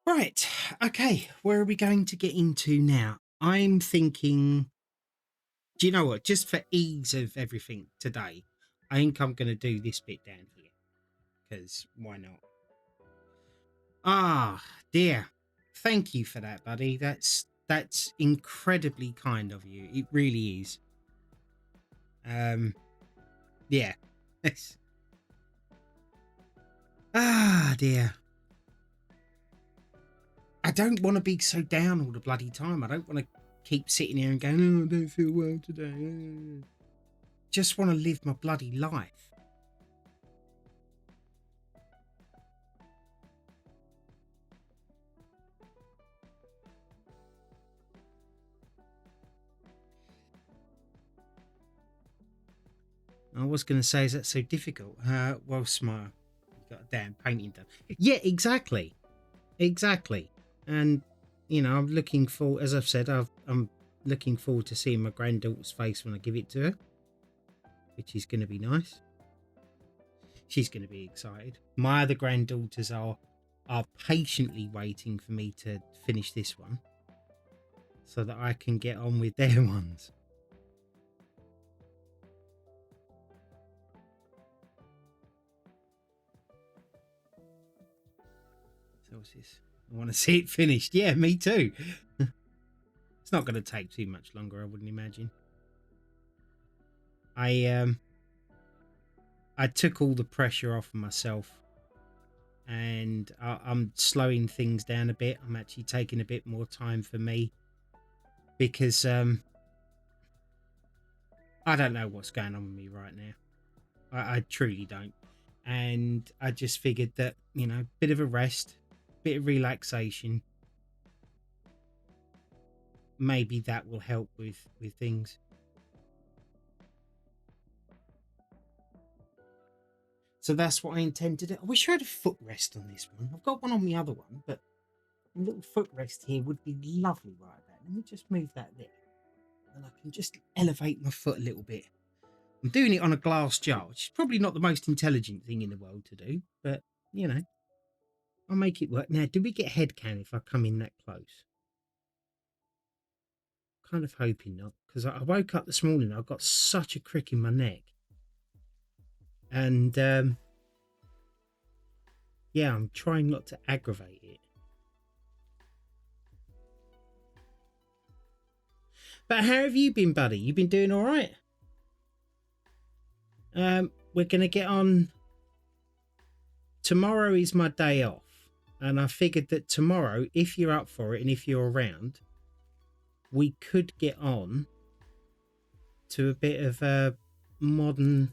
Right. Okay. Where are we going to get into now? I'm thinking, do you know what? Just for ease of everything today, I think I'm going to do this bit down here because why not? Ah, dear. Thank you for that, buddy. That's incredibly kind of you. It really is. Um, yeah. It's, dear. I don't want to be so down all the bloody time. I don't want to keep sitting here and going, oh, I don't feel well today. Just want to live my bloody life. I was going to say, is that so difficult? Well, smile. You've got a damn painting done. Yeah, exactly. Exactly. And, I'm looking for, as I've said, I'm looking forward to seeing my granddaughter's face when I give it to her, which is going to be nice. She's going to be excited. My other granddaughters are patiently waiting for me to finish this one so that I can get on with their ones. So what's this? I want to see it finished. Yeah, me too. It's not going to take too much longer, I wouldn't imagine. I took all the pressure off of myself, and I'm slowing things down a bit. I'm actually taking a bit more time for me because I don't know what's going on with me right now. I truly don't, and I just figured that bit of a rest, bit of relaxation, maybe that will help with things. So that's what I intend to do. I wish I had a footrest on this one. I've got one on the other one, but a little footrest here would be lovely right there. Let me just move that there. And I can just elevate my foot a little bit. I'm doing it on a glass jar, which is probably not the most intelligent thing in the world to do, but I'll make it work. Now, do we get head cam if I come in that close? Kind of hoping not, because I woke up this morning, I've got such a crick in my neck. And yeah, I'm trying not to aggravate it. But how have you been, buddy? You been doing all right? We're going to get on. Tomorrow is my day off. And I figured that tomorrow, if you're up for it and if you're around, we could get on to a bit of modern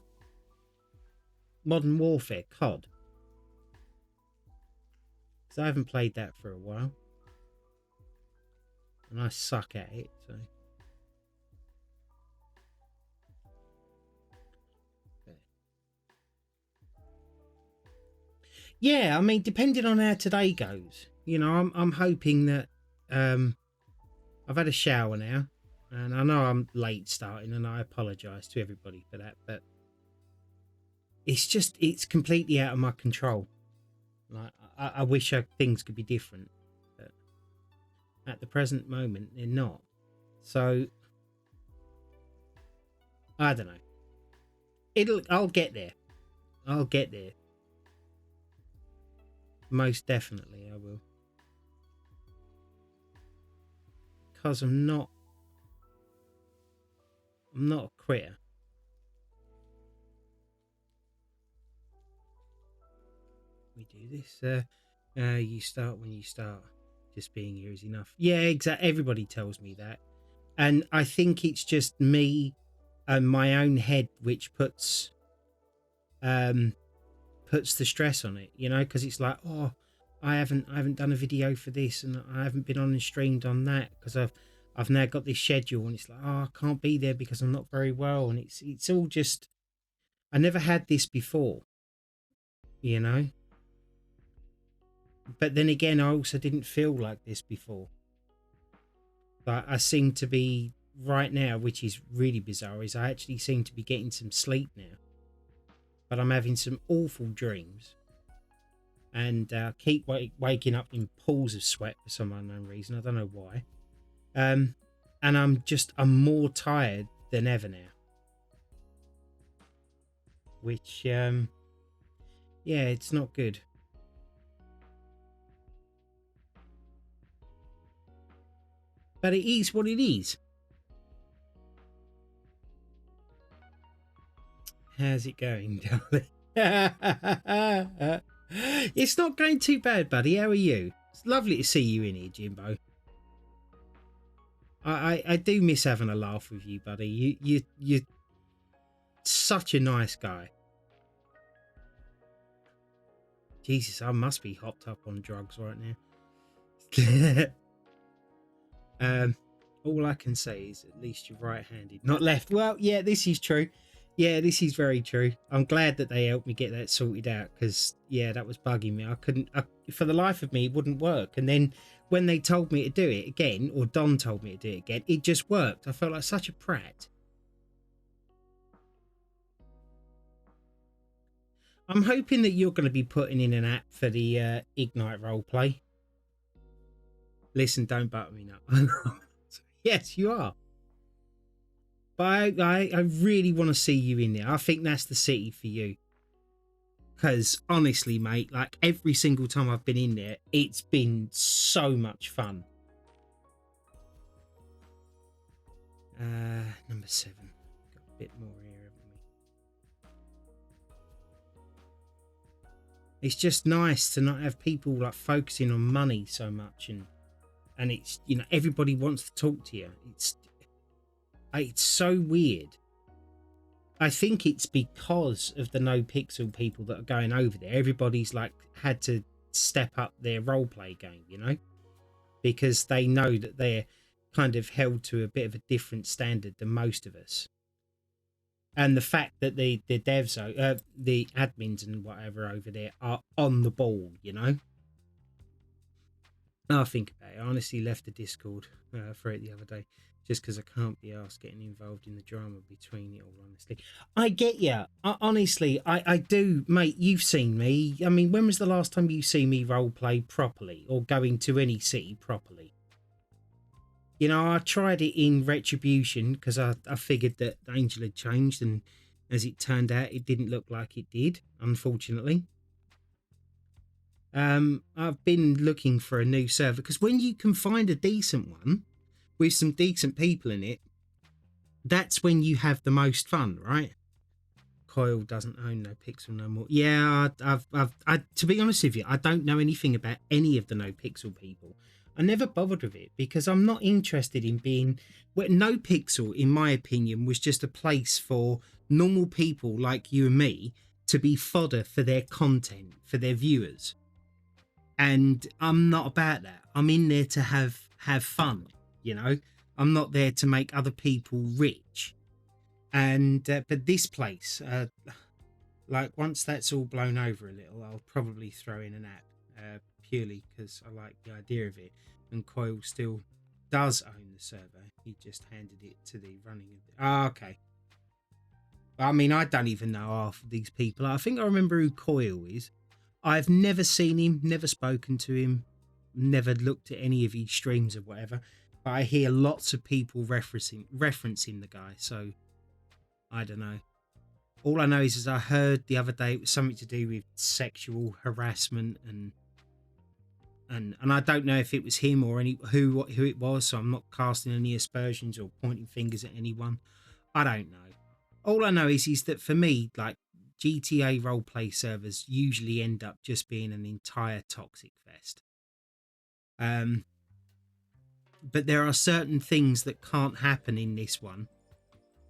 warfare, COD. Because I haven't played that for a while. And I suck at it, so. Yeah, I mean, depending on how today goes, I'm hoping that I've had a shower now, and I know I'm late starting, and I apologise to everybody for that, but it's completely out of my control. Like I wish things could be different, but at the present moment they're not. So I don't know. I'll get there. I'll get there. Most definitely I will. Because I'm not a quitter. We do this. You start when you start. Just being here is enough. Yeah, exactly. Everybody tells me that, and I think it's just me and my own head which puts the stress on it. Because it's like, oh, I haven't done a video for this, and I haven't been on and streamed on that because I've now got this schedule, and it's like, oh, I can't be there because I'm not very well, and it's all just, I never had this before, you know. But then again, I also didn't feel like this before. But I seem to be right now, which is really bizarre, is I actually seem to be getting some sleep now. But I'm having some awful dreams. and keep waking up in pools of sweat for some unknown reason. I don't know why. And I'm more tired than ever now, which yeah, it's not good. But it is what it is. How's it going, darling? It's not going too bad, buddy. How are you? It's lovely to see you in here, Jimbo. I do miss having a laugh with you, buddy. You're such a nice guy. Jesus, I must be hopped up on drugs right now. All I can say is at least you're right-handed, not left. Well, yeah, this is true. Yeah, this is very true. I'm glad that they helped me get that sorted out because, yeah, that was bugging me. For the life of me, it wouldn't work. And then when they told me to do it again, or Don told me to do it again, it just worked. I felt like such a prat. I'm hoping that you're going to be putting in an app for the Ignite roleplay. Listen, don't butter me up. Yes, you are. But I really want to see you in there. I think that's the city for you. Because honestly, mate, like every single time I've been in there, it's been so much fun. Number 7. Got a bit more here, haven't we? It's just nice to not have people like focusing on money so much, and it's, you know, everybody wants to talk to you. It's so weird. I think it's because of the no pixel people that are going over there. Everybody's like had to step up their roleplay game, you know, because they know that they're kind of held to a bit of a different standard than most of us. And the fact that the devs, the admins and whatever over there are on the ball, you know. I think about it. I honestly left the Discord for it the other day just because I can't be asked getting involved in the drama between it all, honestly. I get you. Honestly, I do, mate. You've seen me. I mean, when was the last time you see me role play properly or go into any city properly? You know, I tried it in Retribution because I figured that Angel had changed, and as it turned out, it didn't look like it did, unfortunately. I've been looking for a new server because when you can find a decent one with some decent people in it, that's when you have the most fun, right? Coil doesn't own No Pixel no more. Yeah, I to be honest with you, I don't know anything about any of the No Pixel people. I never bothered with it because I'm not interested in being. Well, No Pixel, in my opinion, was just a place for normal people like you and me to be fodder for their content, for their viewers. And I'm not about that. I'm in there to have fun, you know. I'm not there to make other people rich. And but this place, like once that's all blown over a little, I'll probably throw in an app purely because I like the idea of it. And Coil still does own the server. He just handed it to the running of it. Oh, okay. I mean, I don't even know half of these people. I think I remember who Coil is. I've never seen him, never spoken to him, never looked at any of his streams or whatever. But I hear lots of people referencing the guy, so I don't know. All I know is I heard the other day it was something to do with sexual harassment and I don't know if it was him or who it was, so I'm not casting any aspersions or pointing fingers at anyone. I don't know. All I know is that for me, like GTA roleplay servers usually end up just being an entire toxic fest. But there are certain things that can't happen in this one.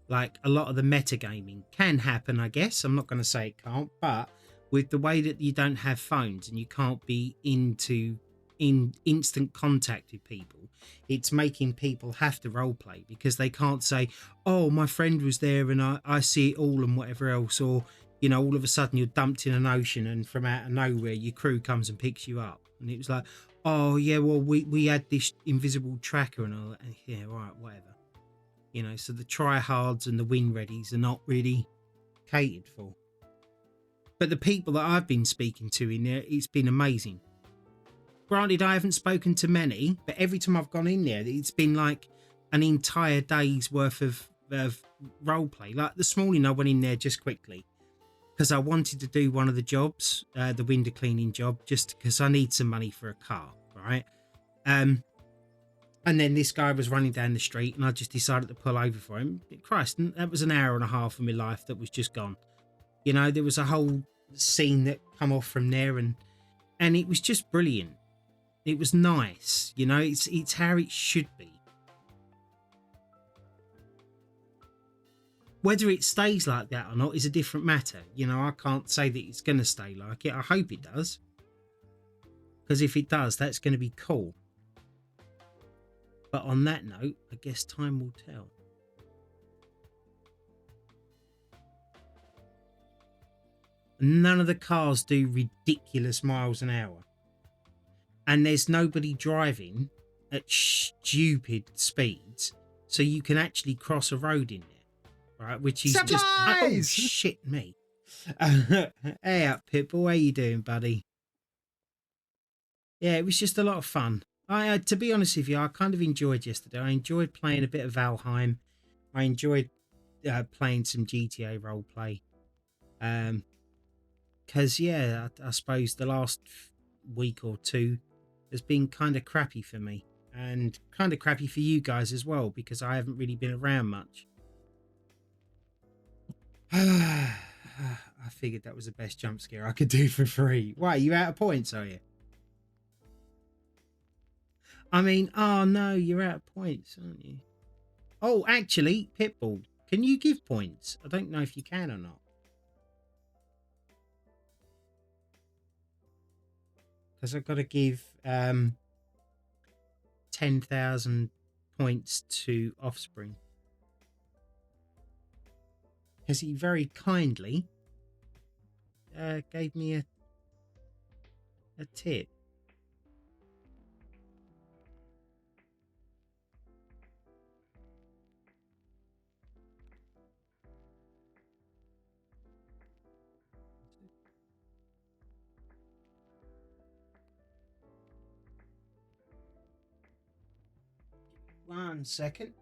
Like a lot of the metagaming can happen, I guess. I'm not going to say it can't, but with the way that you don't have phones and you can't be in instant contact with people, it's making people have to roleplay because they can't say, oh, my friend was there and I see it all and whatever else, or, you know, all of a sudden you're dumped in an ocean and from out of nowhere your crew comes and picks you up. And it was like, oh, yeah, well, we had this invisible tracker and all that. Yeah, right, whatever. You know, so the tryhards and the win readies are not really catered for. But the people that I've been speaking to in there, it's been amazing. Granted, I haven't spoken to many, but every time I've gone in there, it's been like an entire day's worth of role play. Like this morning, I went in there just quickly because I wanted to do one of the jobs, the window cleaning job, just because I need some money for a car, right? And then this guy was running down the street, and I just decided to pull over for him. Christ, that was an hour and a half of my life that was just gone. You know, there was a whole scene that come off from there, and it was just brilliant. It was nice, you know. It's how it should be. Whether it stays like that or not is a different matter. You know, I can't say that it's going to stay like it. I hope it does, because if it does, that's going to be cool. But on that note, I guess time will tell. None of the cars do ridiculous miles an hour. And there's nobody driving at stupid speeds, so you can actually cross a road in there, right? Which is Supplies! just oh shit me. Hey up, Pitbull, how you doing, buddy? Yeah, it was just a lot of fun. I to be honest with you, I kind of enjoyed yesterday. I enjoyed playing a bit of Valheim. I enjoyed playing some GTA roleplay. Because yeah, I suppose the last week or two has been kind of crappy for me, and kind of crappy for you guys as well, because I haven't really been around much. I figured that was the best jump scare I could do for free. Why, you out of points, are you? I mean, oh no, you're out of points, aren't you? Oh, actually, Pitbull, can you give points? I don't know if you can or not. Because I've got to give 10,000 points to Offspring. Because he very kindly gave me a tip. One second.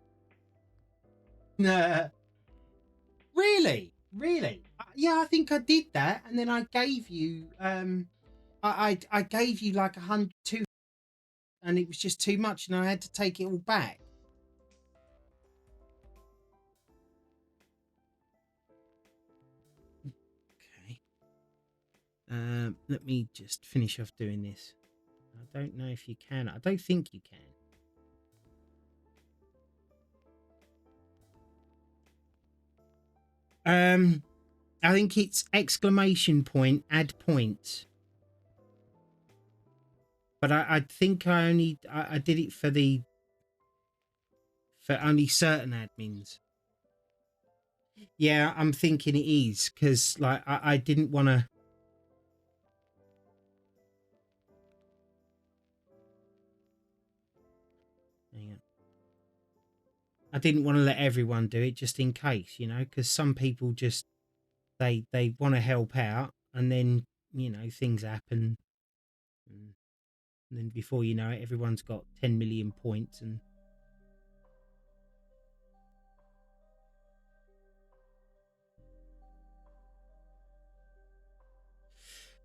Really? Really? Yeah, I think I did that, and then I gave you I gave you like 102, and it was just too much, and I had to take it all back. Okay. Let me just finish off doing this. I don't know if you can. I don't think you can. I think it's exclamation point, add points. But I think I did it for only certain admins. Yeah, I'm thinking it is, because like I didn't want to. Hang on. I didn't want to let everyone do it, just in case, you know, because some people just they want to help out, and then you know things happen, and then before you know it, everyone's got 10 million points,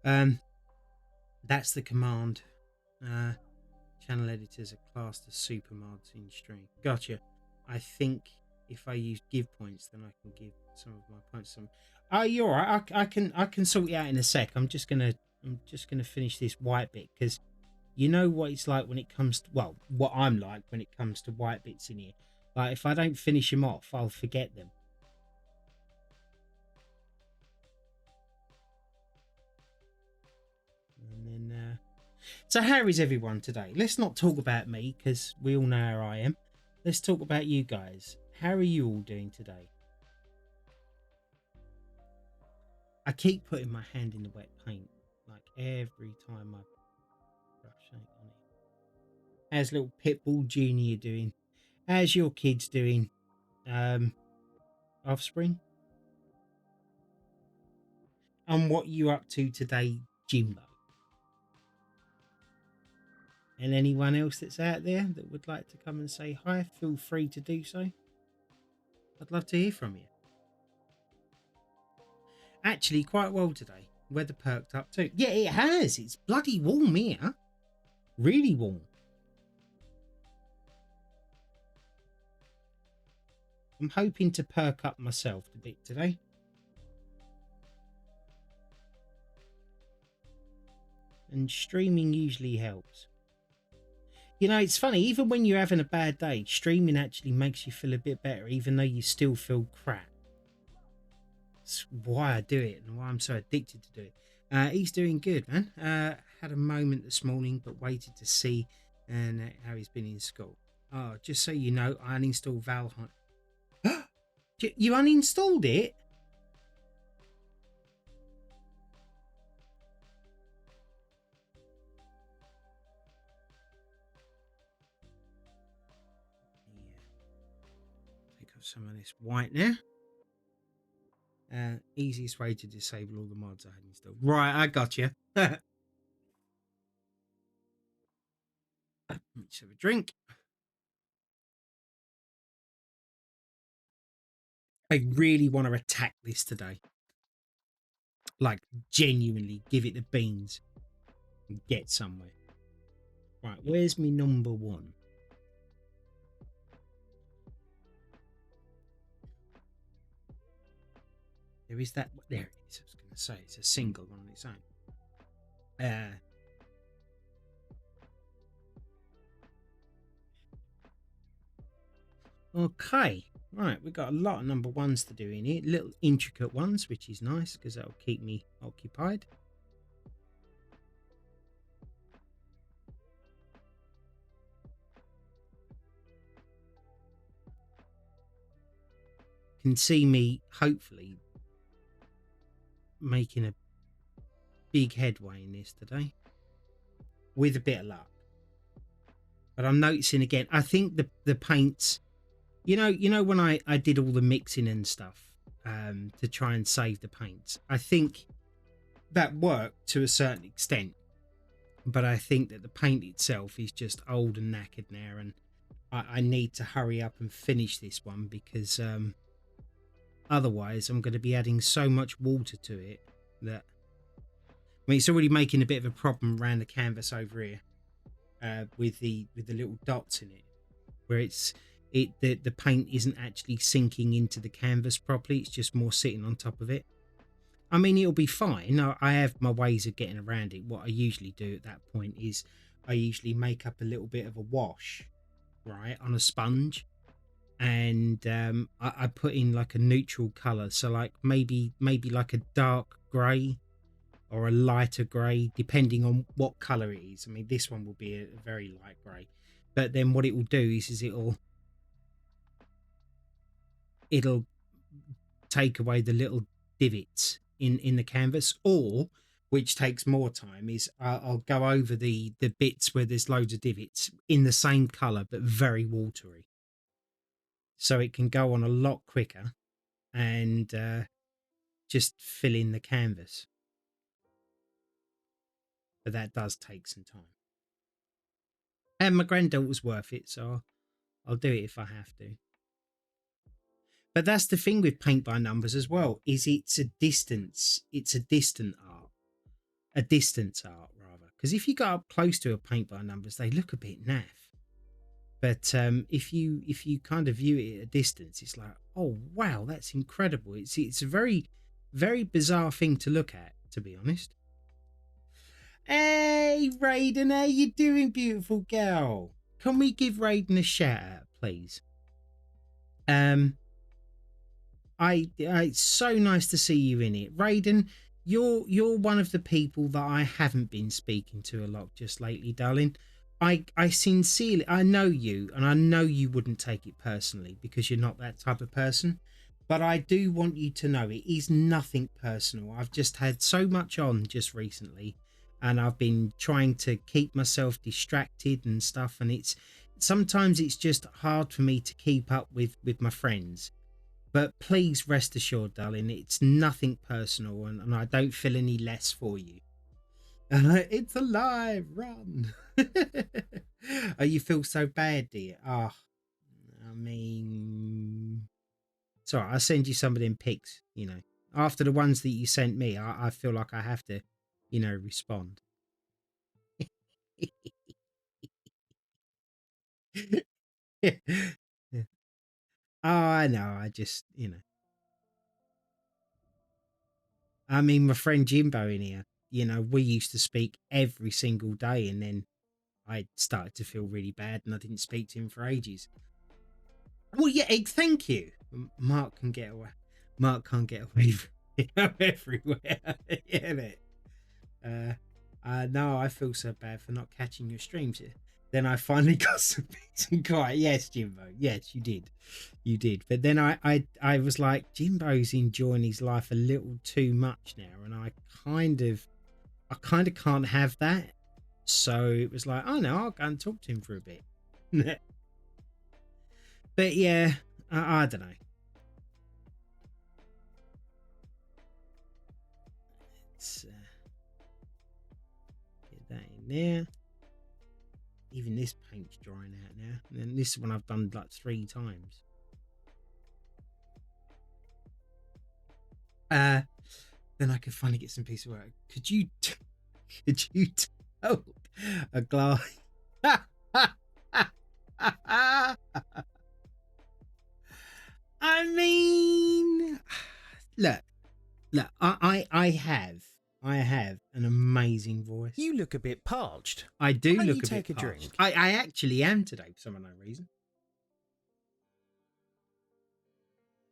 and that's the command. Channel editors are classed as super mods in stream. Gotcha. I think if I use give points, then I can give some of my points. Some. Oh, you're all right. I can sort it out in a sec. I'm just gonna finish this white bit, because you know what it's like when it comes to, well, what I'm like when it comes to white bits in here. Like if I don't finish them off, I'll forget them. And then so how is everyone today? Let's not talk about me, because we all know how I am. Let's talk about you guys. How are you all doing today? I keep putting my hand in the wet paint, like every time I brush something on it. How's little Pitbull Junior doing? How's your kids doing? Offspring? And what you up to today, Jimbo? And anyone else that's out there that would like to come and say hi, feel free to do so. I'd love to hear from you. Actually, quite well today. Weather perked up too. Yeah, it has. It's bloody warm here. Really warm. I'm hoping to perk up myself a bit today. And streaming usually helps. You know, it's funny, even when you're having a bad day, streaming actually makes you feel a bit better, even though you still feel crap. That's why I do it and why I'm so addicted to do it. He's doing good, man. Had a moment this morning, but waited to see and how he's been in school. Oh, just so you know, I uninstalled Valheim. You uninstalled it? Take off some of this white now. Easiest way to disable all the mods I had installed. Right, I got you. Let's have a drink. I really want to attack this today. Like, genuinely give it the beans and get somewhere. Right, where's me number one? There is that. There it is. I was going to say it's a single on its own. Okay. Right, we've got a lot of number ones to do in here. Little intricate ones, which is nice because that'll keep me occupied. Can see me, hopefully, making a big headway in this today. With a bit of luck. But I'm noticing again, I think the paints... You know when I did all the mixing and stuff to try and save the paints, I think that worked to a certain extent, but I think that the paint itself is just old and knackered now, and I need to hurry up and finish this one because otherwise I'm going to be adding so much water to it that, I mean, it's already making a bit of a problem around the canvas over here with the little dots in it, where the paint isn't actually sinking into the canvas properly. It's just more sitting on top of it. I mean, it'll be fine. I have my ways of getting around it. What I usually do at that point is I usually make up a little bit of a wash, right, on a sponge, and I put in like a neutral color, so like maybe like a dark gray or a lighter gray, depending on what color it is. I mean, this one will be a very light gray, but then what it will do is it'll take away the little divots in the canvas, or which takes more time is I'll go over the bits where there's loads of divots in the same color but very watery, so it can go on a lot quicker and just fill in the canvas, but that does take some time, and my granddaughter's worth it, so I'll do it if I have to. But that's the thing with paint by numbers as well, is it's a distance art rather, because if you go up close to a paint by numbers they look a bit naff, but if you kind of view it at a distance, it's like, oh wow, that's incredible. It's a very, very bizarre thing to look at, to be honest. Hey Raiden, how you doing, beautiful girl? Can we give Raiden a shout out, please? It's so nice to see you in it, Raiden. You're one of the people that I haven't been speaking to a lot just lately, darling. I sincerely, I know you, and I know you wouldn't take it personally because you're not that type of person, but I do want you to know it is nothing personal. I've just had so much on just recently, and I've been trying to keep myself distracted and stuff, and it's sometimes it's just hard for me to keep up with my friends. But please rest assured, darling, it's nothing personal, and I don't feel any less for you. It's alive, run. Oh, you feel so bad, dear. Oh, I mean, sorry, I'll send you some of them pics, you know. After the ones that you sent me, I feel like I have to, you know, respond. Oh, I know. I just, you know, I mean, my friend Jimbo in here, you know, we used to speak every single day, and then I started to feel really bad, and I didn't speak to him for ages. Well, yeah, thank you. Mark can get away. Mark can't get away from everywhere. Yeah, mate. No, I feel so bad for not catching your streams. Then I finally got some peace and quiet. Yes, Jimbo. Yes, you did. You did. But then I was like, Jimbo's enjoying his life a little too much now, and I kind of can't have that. So it was like, oh no, I'll go and talk to him for a bit. But yeah, I don't know. Let's get that in there. Even this paint's drying out now. And this one I've done like 3 times. Then I could finally get some peace of work. Could you tell a glass? I mean, look, I have an amazing voice. You look a bit parched. I do Why look don't you a take bit a parched. drink? I actually am today for some unknown reason.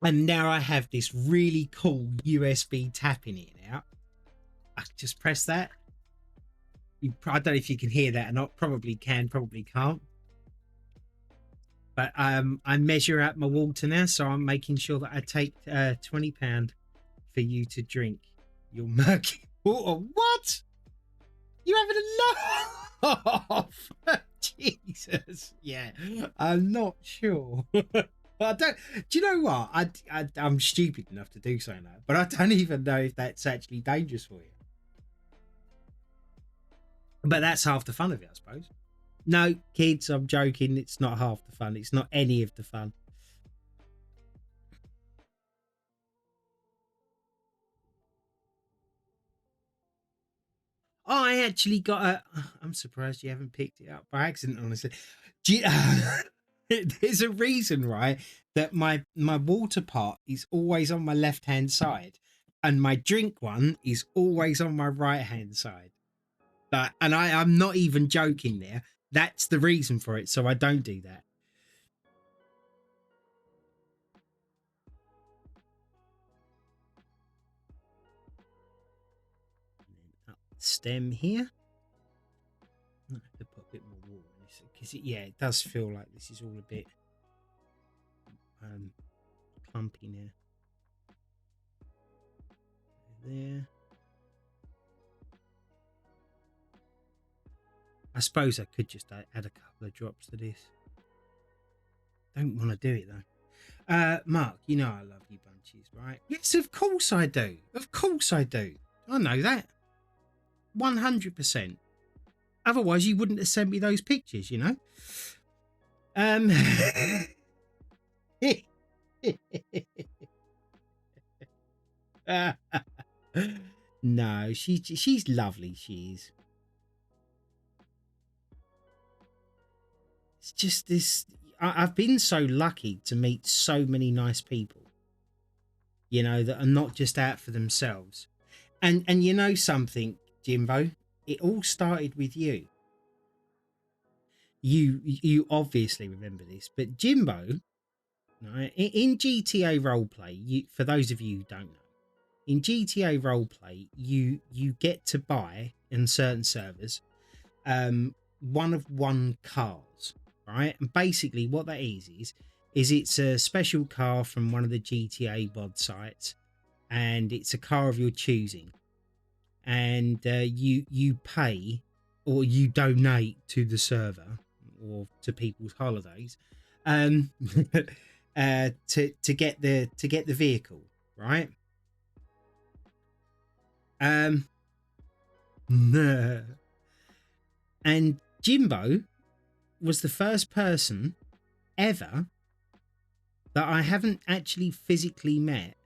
And now I have this really cool USB tap in here now. I just press that. I don't know if you can hear that or not. Probably can, probably can't. But I measure out my water now, so I'm making sure that I take £20 for you to drink your murky water. What? You having a laugh? Jesus. Yeah, I'm not sure. I don't. Do you know what? I'm stupid enough to do something like that, but I don't even know if that's actually dangerous for you. But that's half the fun of it, I suppose. No, kids, I'm joking. It's not half the fun. It's not any of the fun. Oh, I actually got a. I'm surprised you haven't picked it up by accident, honestly. There's a reason, right, that my water pot is always on my left hand side, and my drink one is always on my right hand side. And I'm not even joking there. That's the reason for it, so I don't do that. Up the stem here. I have to put a bit more water in this because yeah, it does feel like this is all a bit clumpy now. There. I suppose I could just add a couple of drops to this. Don't want to do it though. Mark, you know I love you bunches, right? Yes, of course I do. Of course I do. I know that. 100%. Otherwise, you wouldn't have sent me those pictures, you know. No, she's lovely. She is. It's just this. I've been so lucky to meet so many nice people, you know, that are not just out for themselves. And you know something, Jimbo, it all started with you. You obviously remember this, but Jimbo, right, in GTA roleplay, for those of you who don't know, in GTA roleplay, you get to buy in certain servers, 1 cars, right? And basically, what that is it's a special car from one of the GTA mod sites, and it's a car of your choosing, and you pay or you donate to the server or to people's holidays, to get the vehicle, right? Um, and Jimbo was the first person ever that I haven't actually physically met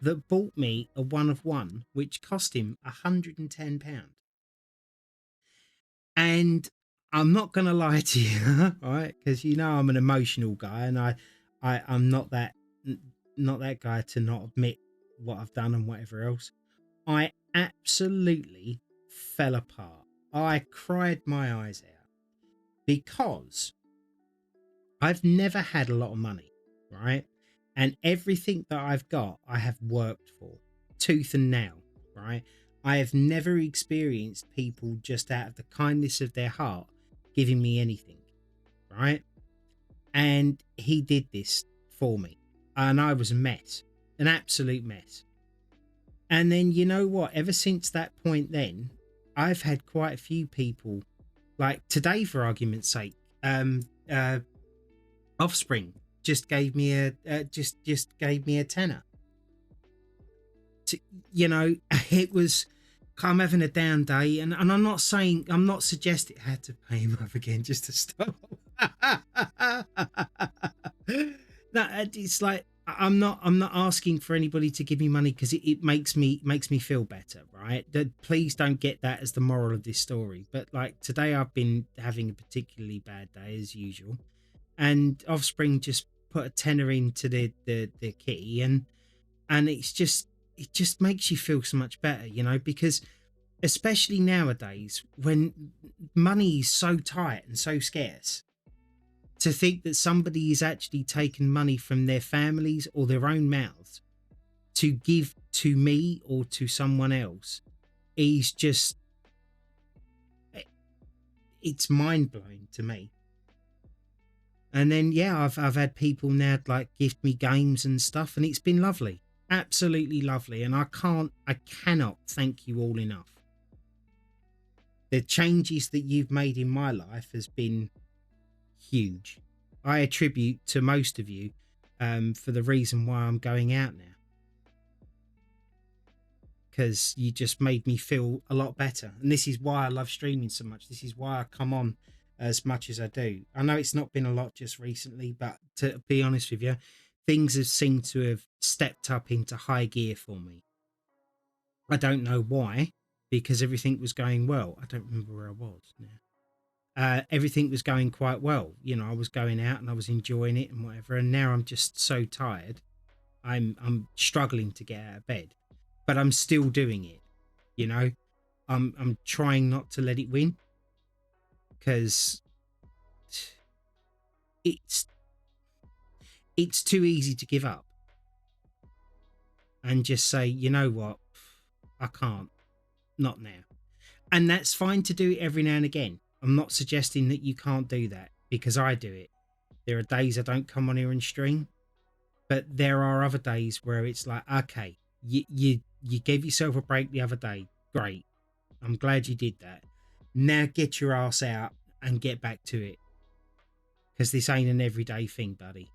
that bought me a one of one, which cost him £110. And I'm not gonna lie to you, right? Because you know I'm an emotional guy, and I'm not that guy to not admit what I've done and whatever else. I absolutely fell apart. I cried my eyes out because I've never had a lot of money, right? And everything that I've got, I have worked for tooth and nail, right? I have never experienced people just out of the kindness of their heart giving me anything, right? And he did this for me. And I was a mess, an absolute mess. And then, you know what? Ever since that point, then I've had quite a few people, like today, for argument's sake, Offspring just gave me a just gave me a tenner. To, you know, it was. I'm having a down day, and I'm not saying, I'm not suggesting I had to pay him up again just to stop. No, it's like I'm not asking for anybody to give me money because it makes me feel better, right? That, please don't get that as the moral of this story. But like today, I've been having a particularly bad day as usual, and Offspring just put a tenner into the kitty, and it just makes you feel so much better, because especially nowadays when money is so tight and so scarce, to think that somebody is actually taking money from their families or their own mouths to give to me or to someone else is just, it's mind blowing to me. And then yeah, I've had people now like gift me games and stuff, and it's been lovely, absolutely lovely. And I cannot thank you all enough. The changes that you've made in my life has been huge. I attribute to most of you, for the reason why I'm going out now, because you just made me feel a lot better. And this is why I love streaming so much. This is why I come on as much as I do. I know it's not been a lot just recently, but to be honest with you, things have seemed to have stepped up into high gear for me. I don't know why, because everything was going well. I don't remember where I was now. Everything was going quite well. I was going out and I was enjoying it and whatever. And now I'm just so tired. I'm struggling to get out of bed, but I'm still doing it. You know, I'm trying not to let it win, because it's it's too easy to give up and just say, you know what, I can't, not now. And that's fine to do it every now and again. I'm not suggesting that you can't do that, because I do it. There are days I don't come on here and stream, but there are other days where it's like, okay, you gave yourself a break the other day. Great. I'm glad you did that. Now get your ass out and get back to it, because this ain't an everyday thing, buddy.